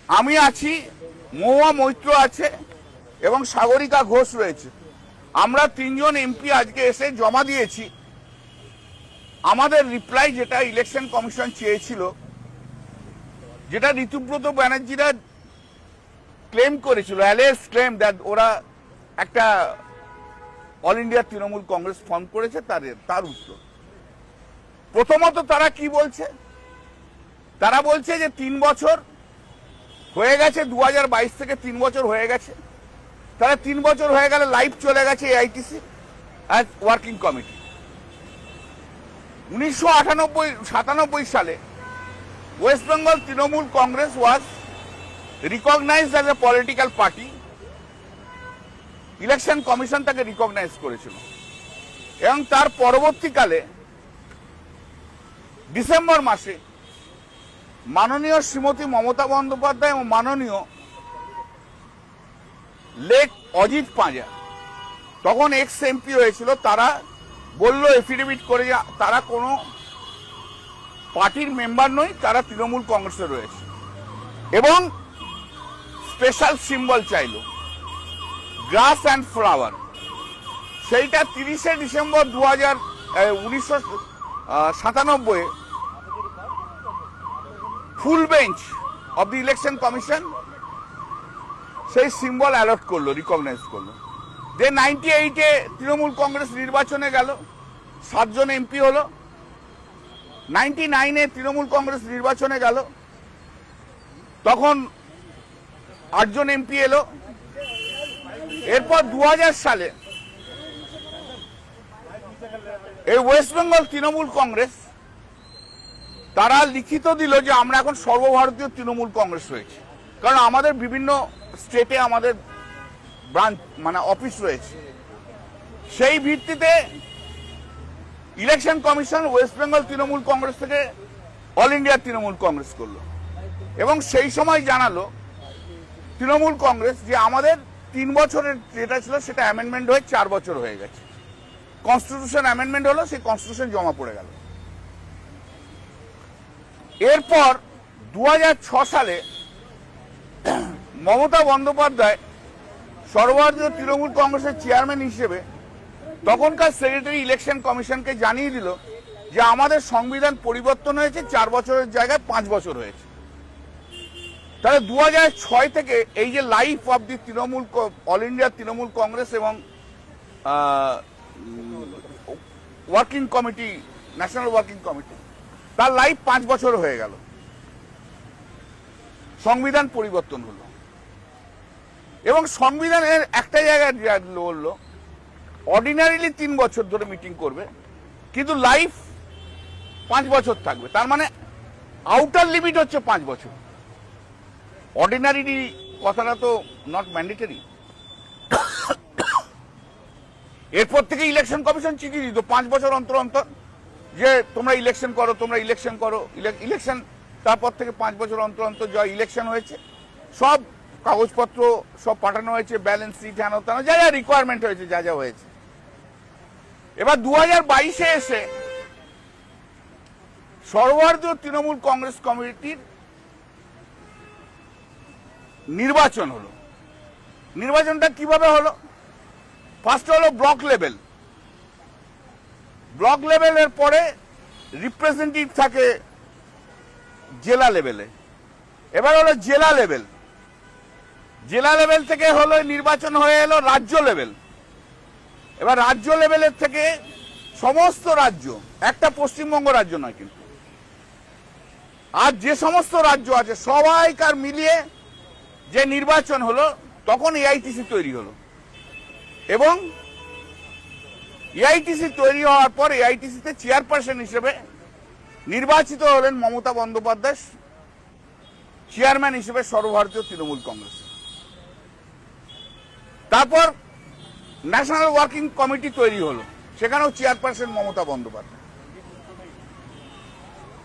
আমি আছি, মহুয়া মৈত্র আছে এবং সাগরিকা ঘোষ রয়েছে। আমরা তিনজন এমপি আজকে এসে জমা দিয়েছি আমাদের রিপ্লাই, যেটা ইলেকশন কমিশন চেয়েছিল, যেটা ঋতুব্রত ব্যানার্জিরা ক্লেম করেছিল, অ্যালেজ ক্লেম দ্যাট ওরা একটা all India Trinamool Congress form করেছে, তার উত্তর। প্রথমত তারা কি বলছে? তারা বলছে যে 3 বছর হয়ে গেছে, 2022 থেকে 3 বছর হয়ে গেছে। তারা 3 বছর হয়ে গেলে লাইভ চলে গেছে এআইটিসি অ্যাজ ওয়ার্কিং কমিটি। 1997 সালে West Bengal Trinamool Congress was recognised as a political party. Election commission তাকে রিকগনাইজ করেছিল এবং তার পরবর্তীকালে ডিসেম্বর মাসে মাননীয় শ্রীমতী মমতা বন্দ্যোপাধ্যায় এবং মাননীয় লেক অজিত পাঁজা, তখন এক্স এমপি হয়েছিল, তারা বলল এফিডেভিট করে যে তারা কোনো পার্টির মেম্বার নয়, তারা তৃণমূল কংগ্রেসে রয়েছে এবং স্পেশাল সিম্বল চাইল গ্রাস অ্যান্ড ফ্লাওয়ার। সেইটা 30শে December 1997 full bench of the election commission সেই সিম্বল অ্যালট করলো, রিকগনাইজ করলো। যে 98-এ তৃণমূল কংগ্রেস নির্বাচনে গেল, 7 জন এমপি হলো। 99-এ তৃণমূল কংগ্রেস নির্বাচনে গেল, তখন 8 জন এমপি এলো। এরপর 2000 সালে এই ওয়েস্ট বেঙ্গল তৃণমূল কংগ্রেস তারা লিখিত দিল যে আমরা এখন সর্বভারতীয় তৃণমূল কংগ্রেস হয়েছে, কারণ আমাদের বিভিন্ন স্টেটে আমাদের ব্রাঞ্চ মানে অফিস রয়েছে। সেই ভিত্তিতে election commission West Bengal Trinamool Congress থেকে অল ইন্ডিয়া তৃণমূল কংগ্রেস করলো এবং সেই সময় জানালো তৃণমূল কংগ্রেস যে আমাদের 3 বছরের যেটা ছিল সেটা অ্যামেন্ডমেন্ট হয়ে 4 বছর হয়ে গেছে। কনস্টিটিউশন অ্যামেন্ডমেন্ট হলো, সেই কনস্টিটিউশন জমা পড়ে গেল। এরপর 2006 সালে মমতা বন্দ্যোপাধ্যায় সর্বভারতীয় তৃণমূল কংগ্রেসের চেয়ারম্যান হিসেবে তখনকার সেক্রেটারি ইলেকশন কমিশনকে জানিয়ে দিল যে আমাদের সংবিধান পরিবর্তন হয়েছে, 4 বছরের জায়গায় 5 বছর হয়েছে। তাহলে 2006 থেকে এই যে life of the Trinamool all India Trinamool Congress এবং working committee, national working committee, তার লাইফ 5 বছর হয়ে গেল। সংবিধান পরিবর্তন হলো এবং সংবিধানের একটা জায়গায় বললো অর্ডিনারিলি 3 বছর ধরে মিটিং করবে, কিন্তু লাইফ 5 বছর থাকবে। তার মানে আউটার লিমিট হচ্ছে 5 বছর। অর্ডিনারি কথাটা তো নট ম্যান্ডেটরি। এরপর থেকে ইলেকশন কমিশন চিঠি দিত 5 বছর অন্তর অন্তর যে তোমরা ইলেকশন করো, তোমরা ইলেকশন করো। ইলেকশন তারপর থেকে 5 বছর অন্তর অন্তর যা ইলেকশন হয়েছে সব কাগজপত্র সব পাঠানো হয়েছে, ব্যালেন্স শিট, হ্যান ত্যান, যা যা রিকোয়ারমেন্ট হয়েছে, যা যা হয়েছে। এবার 2022-এ এসে সর্বভারতীয় তৃণমূল কংগ্রেস কমিটির নির্বাচন হলো। নির্বাচনটা কিভাবে হলো? ফার্স্ট হলো ব্লক লেভেল। ব্লক লেভেলের পরে রিপ্রেজেন্টেটিভ থাকে জেলা লেভেলে। এবার হলো জেলা লেভেল। জেলা লেভেল থেকে হলো নির্বাচন হয়ে এলো রাজ্য লেভেল। এবার রাজ্য লেভেলের থেকে সমস্ত রাজ্য, একটা পশ্চিমবঙ্গ রাজ্য নয় কিন্তু, আর যে সমস্ত রাজ্য আছে সবাইকার মিলিয়ে যে নির্বাচন হলো, তখন এআইটিসি তৈরি হলো এবং এআইটিসি তৈরি হওয়ার পর এআইটিসিতে চেয়ারপারসন হিসেবে নির্বাচিত হলেন মমতা বন্দ্যোপাধ্যায়, চেয়ারম্যান হিসেবে সর্বভারতীয় তৃণমূল কংগ্রেস। তারপর ন্যাশনাল ওয়ার্কিং কমিটি তৈরি হলো, সেখানেও চেয়ারপারসন মমতা বন্দ্যোপাধ্যায়।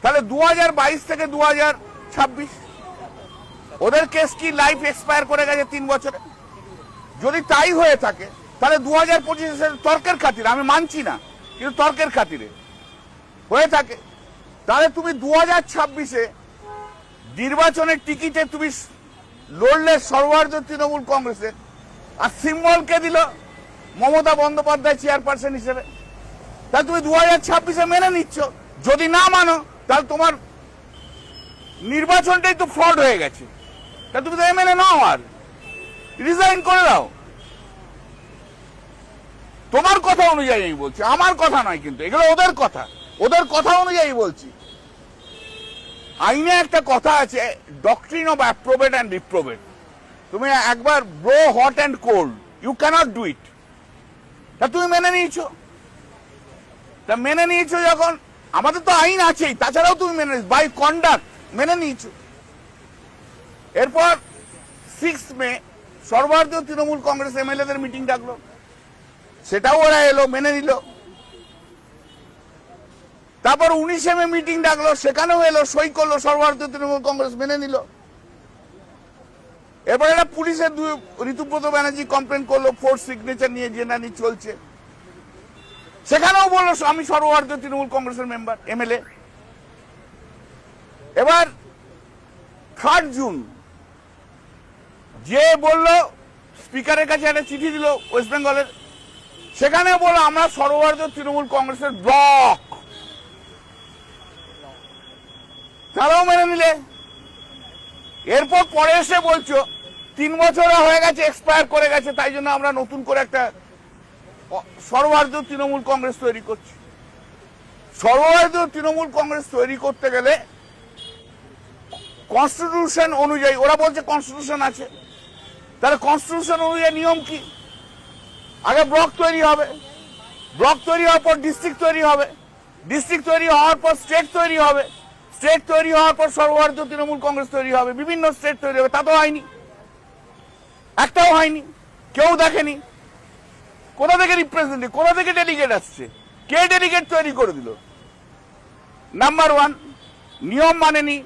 তাহলে 2022 থেকে 2026 ওদের কেস কি লাইফ এক্সপায়ার করে গেছে 3 বছরে? যদি তাই হয়ে থাকে তাহলে 2025 তর্কের খাতিরে, আমি মানছি না কিন্তু তর্কের খাতিরে হয়ে থাকে, তাহলে তুমি 2026-এ নির্বাচনের টিকিটে তুমি লড়লে সর্বভারতীয় তৃণমূল কংগ্রেসের, আর সিম্বলকে দিল মমতা বন্দ্যোপাধ্যায় চেয়ারপারসন হিসেবে। তাহলে তুমি 2026-এ মেনে নিচ্ছ। যদি না মানো তাহলে তোমার নির্বাচনটাই তো ফ্রড হয়ে গেছে। তাহলে তুমি তো মেনে নাও আর রিজাইন করে দাও। তোমার কথা অনুযায়ী আমি বলছি, আমার কথা নয়, কিন্তু এগুলো ওদের কথা, ওদের কথা অনুযায়ী বলছি। আইনে একটা কথা আছে, doctrine of approbate and reprobate. তুমি একবার blow hot and cold, you cannot do it. তা তুমি মেনে নিয়েছো, তা মেনে নিয়েছো যখন, আমাদের তো আইন আছেই, তাছাড়াও তুমি মেনে নিয়েছো বাই কন্ডাক্ট, মেনে নিয়েছো। এরপর 6 মে সর্বভারতীয় তৃণমূল কংগ্রেস এমএলএদের মিটিং ডাকলো, সেটাও ওরা এলো, মেনে নিল। তারপর 19 মে মিটিং ডাকলো, সেখানেও এলো, সই করলো সর্বভারতীয় তৃণমূল কংগ্রেস, মেনে নিল। এরপর একটা পুলিশের ঋতুব্রত ব্যানার্জি কমপ্লেন করলো, ফোর্স সিগনেচার নিয়ে জেনানি চলছে, সেখানেও বললো আমি সর্বভারতীয় তৃণমূল কংগ্রেসের মেম্বার, এমএলএ। এবার 3 জুন যে বলল, স্পিকারের কাছে একটা চিঠি দিল ওয়েস্ট বেঙ্গলের, সেখানে বললো আমরা সর্বভারতীয় তৃণমূল কংগ্রেসের ব্লক, তারাও মেনে নিলে। এরপর পরে এসে বলছো 3 বছর হয়ে গেছে, এক্সপায়ার করে গেছে, তাই জন্য আমরা নতুন করে একটা সর্বভারতীয় তৃণমূল কংগ্রেস তৈরি করছি। সর্বভারতীয় তৃণমূল কংগ্রেস তৈরি করতে গেলে কনস্টিটিউশন অনুযায়ী, ওরা বলছে কনস্টিটিউশন আছে, তাহলে কনস্টিটিউশন অনুযায়ী নিয়ম কি? আগে ব্লক তৈরি হবে, ব্লক তৈরি হওয়ার পর ডিস্ট্রিক্ট তৈরি হবে, ডিস্ট্রিক্ট তৈরি হওয়ার পর স্টেট তৈরি হবে, স্টেট তৈরি হওয়ার পর সর্বভারতীয় তৃণমূল কংগ্রেস তৈরি হবে, বিভিন্ন স্টেট তৈরি হবে। তা তো হয়নি, একটাও হয়নি, কেউ দেখেনি। কোথা থেকে রিপ্রেজেন্টেটিভ, কোথা থেকে ডেলিগেট আসছে, কে ডেলিগেট তৈরি করে দিল? নাম্বার 1, নিয়ম মানেনি,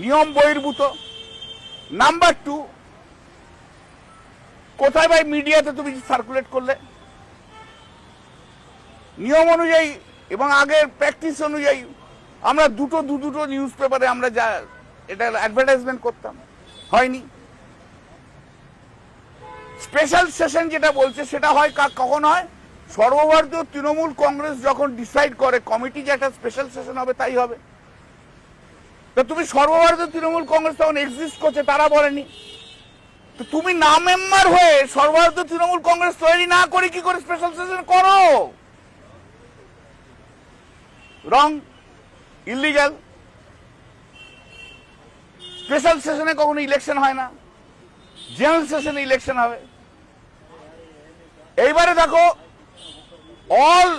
নিয়ম বহির্ভূত। নাম্বার 2, কোথায় ভাই মিডিয়াতে তুমি সার্কুলেট করলে? নিয়ম অনুযায়ী এবং আগের প্র্যাকটিস অনুযায়ী আমরা দুটো নিউজ পেপারে আমরা যা এটা অ্যাডভার্টাইজমেন্ট করতাম, হয়নি। স্পেশাল সেশন যেটা বলছে সেটা হয় কখন হয়? সর্বভারতীয় তৃণমূল কংগ্রেস যখন ডিসাইড করে কমিটি যে একটা স্পেশাল সেশন হবে, তাই হবে। তো তুমি সর্বভারতীয় তৃণমূল কংগ্রেস তখন এক্সিস্ট করছে, তারা বলেনি। তো তুমি না মেম্বার হয়ে সর্বভারতীয় তৃণমূল কংগ্রেস তৈরি না করে কি করে স্পেশাল সেশন করো? রং, ইলিগাল। স্পেশাল সেশনে কখনো ইলেকশন হয় না, জেনারেল সেশনে ইলেকশন হবে। এইবারে দেখো, অল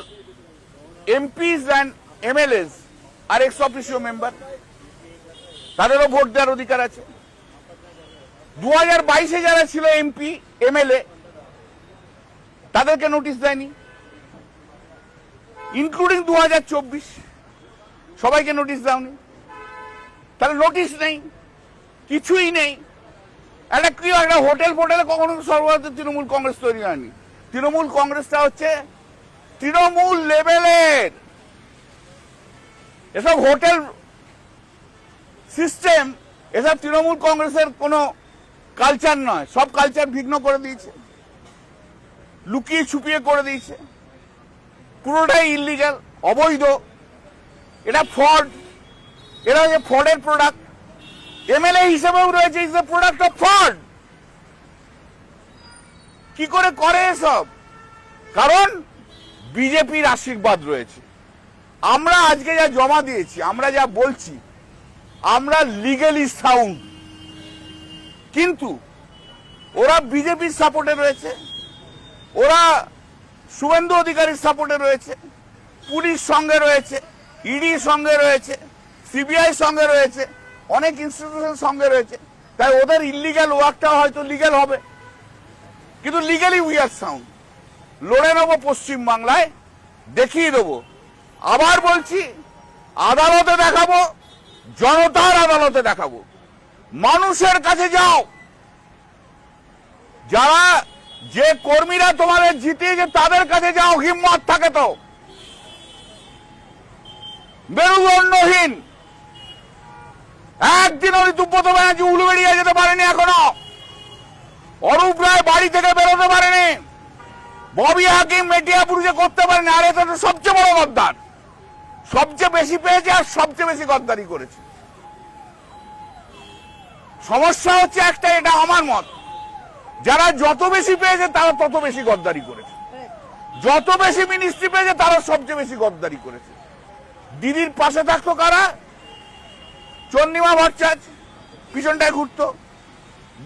এমপিস অ্যান্ড এমএলএস আর এক্স অফিসিও মেম্বার, তাদেরও ভোট দেওয়ার অধিকার আছে। 2022-এ যারা ছিল এমপি এমএলএ, তাদেরকে নোটিশ দেয়নি, ইনক্লুডিং 2024, সবাইকে নোটিশ দাওনি। তাহলে নোটিশ নেই, কিছুই নেই। একটা হোটেল ফোটেলে কখনো সর্বভারতীয় তৃণমূল কংগ্রেস তৈরি হয়নি। তৃণমূল কংগ্রেসটা হচ্ছে তৃণমূল লেভেলের, এসব হোটেল সিস্টেম, এসব তৃণমূল কংগ্রেসের কোনো কালচার নয়। সব কালচার ভিন্ন করে দিয়েছে, লুকিয়ে ছুপিয়ে করে দিয়েছে, পুরোটাই ইলিগাল, অবৈধ। এটা ফ্রড, এটা হচ্ছে ফ্রডের প্রোডাক্ট। এমএলএ হিসেবেও রয়েছে, is the product of fraud. কি করে করে এসব? কারণ বিজেপির আশীর্বাদ রয়েছে। আমরা আজকে যা জমা দিয়েছি, আমরা যা বলছি, আমরা লিগালি সাউন্ড, কিন্তু ওরা বিজেপির সাপোর্টে রয়েছে, ওরা শুভেন্দু অধিকারীর সাপোর্টে রয়েছে, পুলিশ সঙ্গে রয়েছে, ইডি সঙ্গে রয়েছে, সিবিআই সঙ্গে রয়েছে, অনেক ইনস্টিটিউশন সঙ্গে রয়েছে। তাই ওদের ইলিগাল ওয়ার্কটা হয়তো লিগাল হবে, কিন্তু লিগালি উই আর সাউন্ড। লড়ে নেবো পশ্চিম বাংলায়, দেখিয়ে দেবো। আবার বলছি, আদালতে দেখাবো, জনতার আদালতে দেখাবো। মানুষের কাছে যাও, যারা যে কর্মীরা তোমাদের জিতিয়েছে তাদের কাছে যাও, হিম্মত থাকে তো। মেরুদণ্ডহীন একদিন ঋতুব্রত ব্যানার্জি উলুবেড়িয়ে যেতে পারেনি এখনো। অরূপ রায় বাড়ি থেকে বেরোতে পারেনি, ববি হাকিম মেটিয়াপুরুষে করতে পারেনি। আর এটা তো সবচেয়ে বড় গদ্দার, সবচেয়ে বেশি পেয়েছে আর সবচেয়ে বেশি গদ্দারি করেছে। সমস্যা হচ্ছে একটা, এটা আমার মত, যারা যত বেশি পেয়েছে তারা তত বেশি গদ্দারি করেছে, যত বেশি মিনিস্ট্রি পেয়েছে তারা সবচেয়ে বেশি গদ্দারি করেছে। দিদির পাশে থাকতো কারা? চন্দ্রিমা ভট্টাচার্য পিছনটায় ঘুরতো,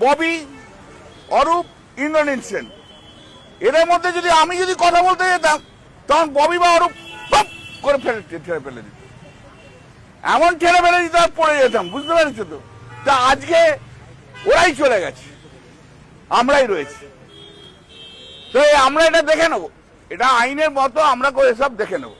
ববি, অরূপ, ইন্দ্রনীল সেন। এদের মধ্যে যদি আমি কথা বলতে যেতাম তখন ববি বা অরূপ টপ করে ঠেলে ফেলে দিত, এমন ঠেলে ফেলে দিত আর পড়ে যেতাম। বুঝতে পেরেছো তো? তা আজকে ওরাই চলে গেছে, আমরাই রয়েছি। তো আমরা এটা দেখে নেবো, এটা আইনের মতো আমরা করে সব দেখে নেবো।